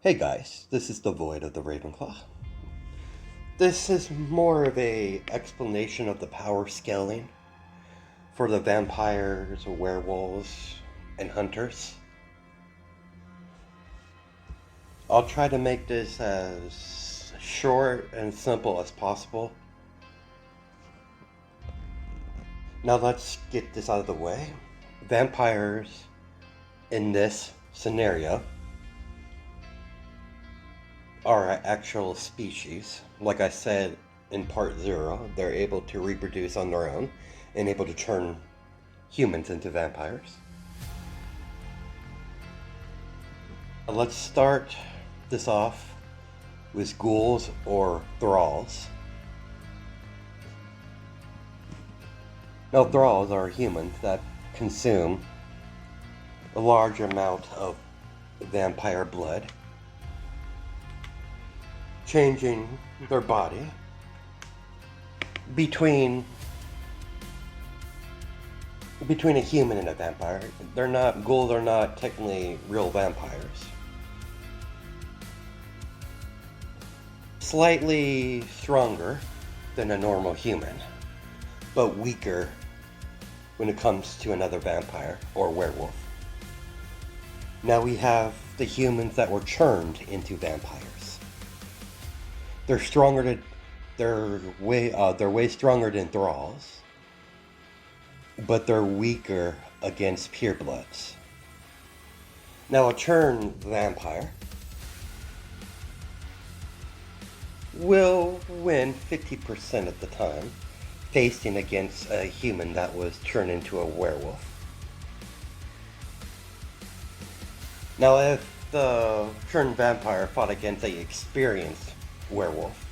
Hey guys, this is the Void of the Ravenclaw. This is more of a explanation of the power scaling for the vampires, werewolves, and hunters. I'll try to make this as short and simple as possible. Now let's get this out of the way. Vampires in this scenario are an actual species. Like I said in part 0, they're able to reproduce on their own and able to turn humans into vampires. Let's start this off with ghouls or thralls. Now, thralls are humans that consume a large amount of vampire blood, changing their body between a human and a vampire. Ghouls are not technically real vampires. Slightly stronger than a normal human, but weaker when it comes to another vampire or werewolf. Now we have the humans that were churned into vampires. They're way stronger than thralls, but they're weaker against purebloods. Now a churned vampire will win 50% of the time facing against a human that was turned into a werewolf. Now if the churned vampire fought against an experienced werewolf,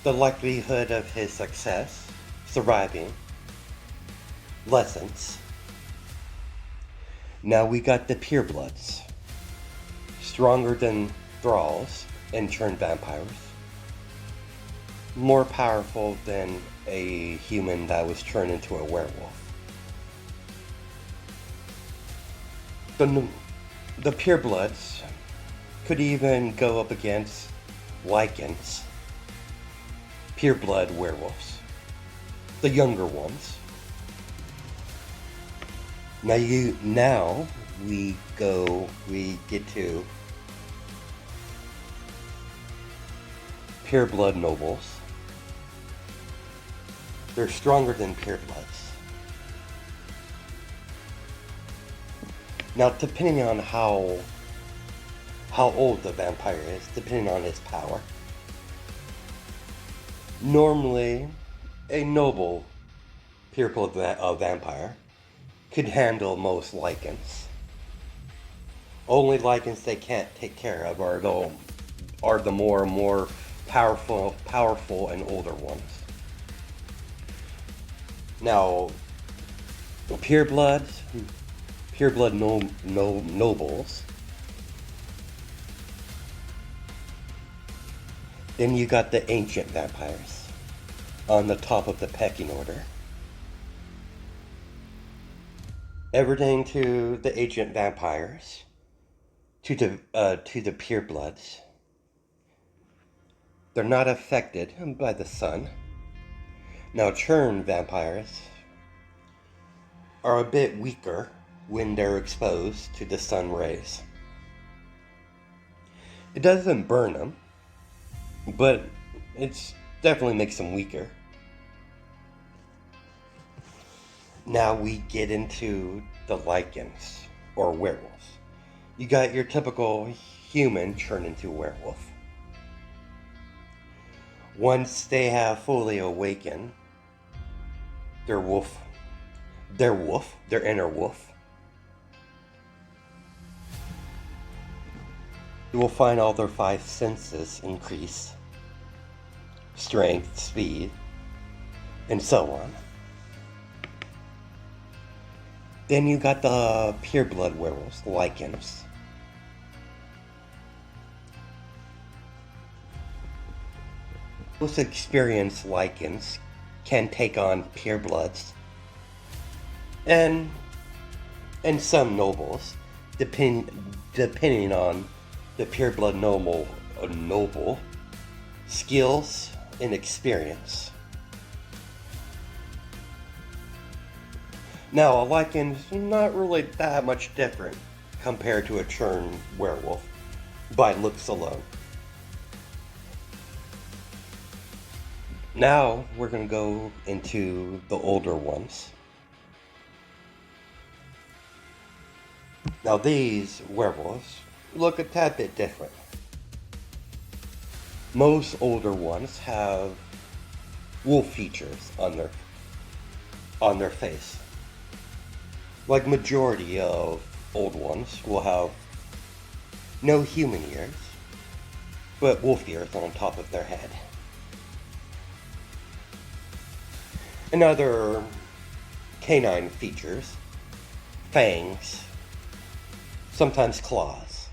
the likelihood of his success surviving lessens. Now we got the purebloods, stronger than thralls and churned vampires, more powerful than a human that was turned into a werewolf. The purebloods could even go up against lycans, pureblood werewolves, the younger ones. Now we get to pureblood nobles. They're stronger than purebloods. Now, depending on how old the vampire is, depending on his power, normally a noble pureblood vampire could handle most lycans. Only lycans they can't take care of are the more powerful and older ones. Now, pureblood nobles. Then you got the ancient vampires on the top of the pecking order. Everything to the ancient vampires, to the purebloods. They're not affected by the sun. Now, churned vampires are a bit weaker when they're exposed to the sun rays. It doesn't burn them, but it definitely makes them weaker. Now we get into the lycans, or werewolves. You got your typical human turned into a werewolf. Once they have fully awakened their inner wolf, you will find all their 5 senses increase: strength, speed, and so on. Then you got the pureblood werewolves, the lycans. Most experienced lycans can take on purebloods and some nobles, depending on the pureblood noble skills and experience. Now, a lichen's not really that much different compared to a churned werewolf by looks alone. Now we're going to go into the older ones. Now these werewolves look a tad bit different. Most older ones have wolf features on their face. Like majority of old ones will have no human ears, but wolf ears on top of their head. And other canine features, fangs, sometimes claws.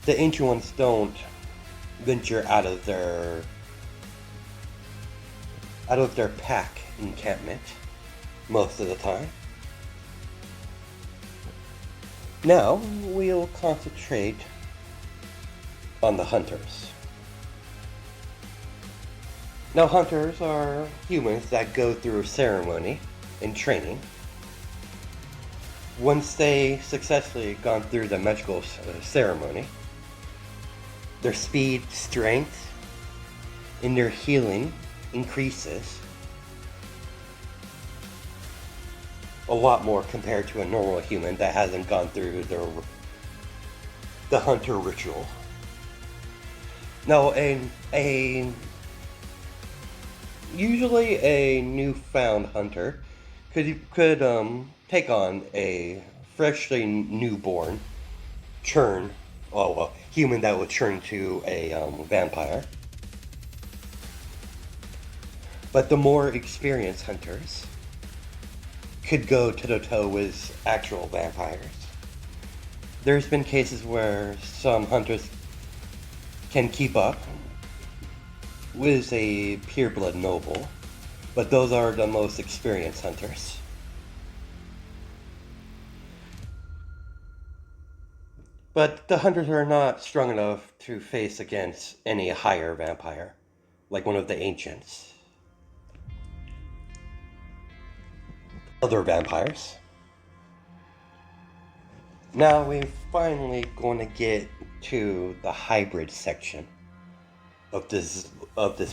The ancient ones don't venture out of their pack encampment most of the time. Now we'll concentrate on the hunters. Now hunters are humans that go through ceremony and training. Once they successfully gone through the magical ceremony, their speed, strength, and their healing increases a lot more compared to a normal human that hasn't gone through the hunter ritual. Now, usually a newfound hunter could take on a freshly newborn human that would turn to a vampire. But the more experienced hunters could go toe-to-toe with actual vampires. There's been cases where some hunters can keep up with a pureblood noble, but those are the most experienced hunters. But the hunters are not strong enough to face against any higher vampire, like one of the ancients. Other vampires. Now we're finally going to get to the hybrid section of this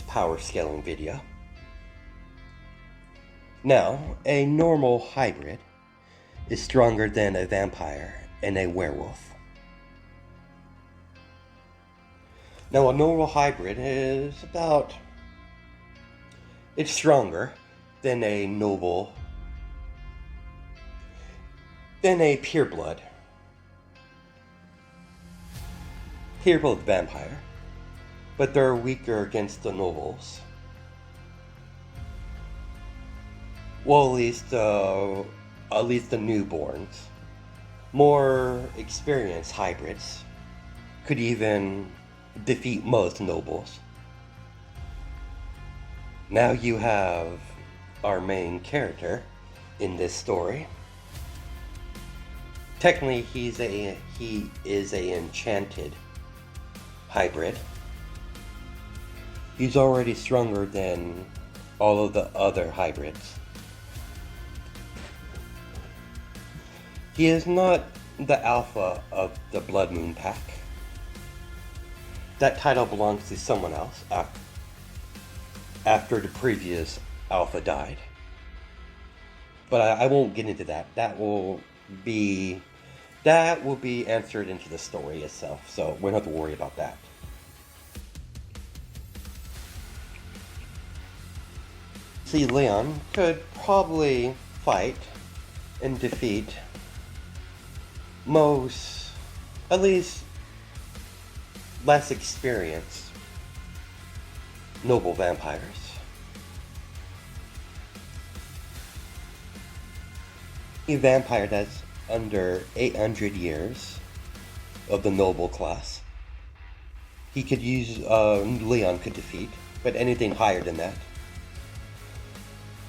power scaling video. Now, a normal hybrid is stronger than a vampire and a werewolf. Now, a normal hybrid is it's stronger than a pureblood vampire, but they're weaker against the nobles. Well, at least the newborns. More experienced hybrids could even defeat most nobles. Now you have our main character in this story. Technically, he is a enchanted hybrid. He's already stronger than all of the other hybrids. He is not the alpha of the Blood Moon Pack. That title belongs to someone else after the previous alpha died. But I won't get into that. That will be answered into the story itself, so we don't have to worry about that. See, Leon could probably fight and defeat most, at least less experienced noble vampires. A vampire that's under 800 years of the noble class, he could use, Leon could defeat, but anything higher than that,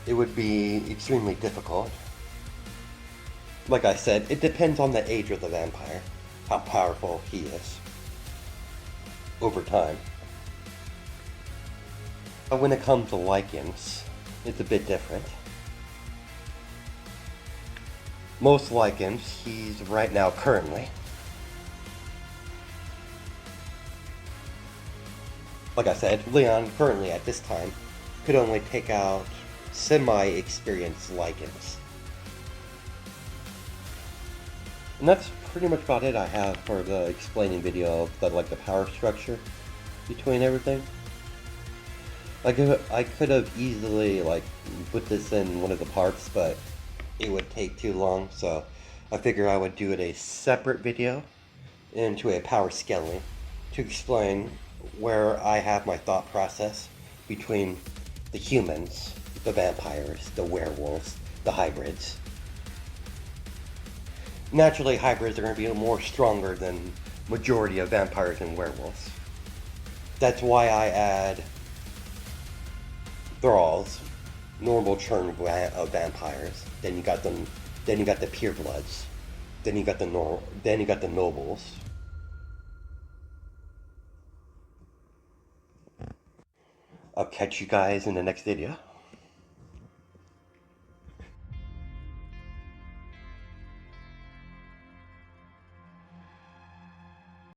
it would be extremely difficult. Like I said, it depends on the age of the vampire. how powerful he is over time. But when it comes to lichens, it's a bit different. Most lichens, he's right now currently, like I said, Leon currently at this time could only take out semi-experienced lichens. And that's pretty much about it I have for the explaining video of the power structure between everything. I could have easily put this in one of the parts, but it would take too long, so I figured I would do it a separate video into a power scaling to explain where I have my thought process between the humans, the vampires, the werewolves, the hybrids. Naturally, hybrids are going to be more stronger than majority of vampires and werewolves. That's why I add thralls, normal churn of vampires. Then you got them. Then you got the purebloods. Then you got the nobles. I'll catch you guys in the next video.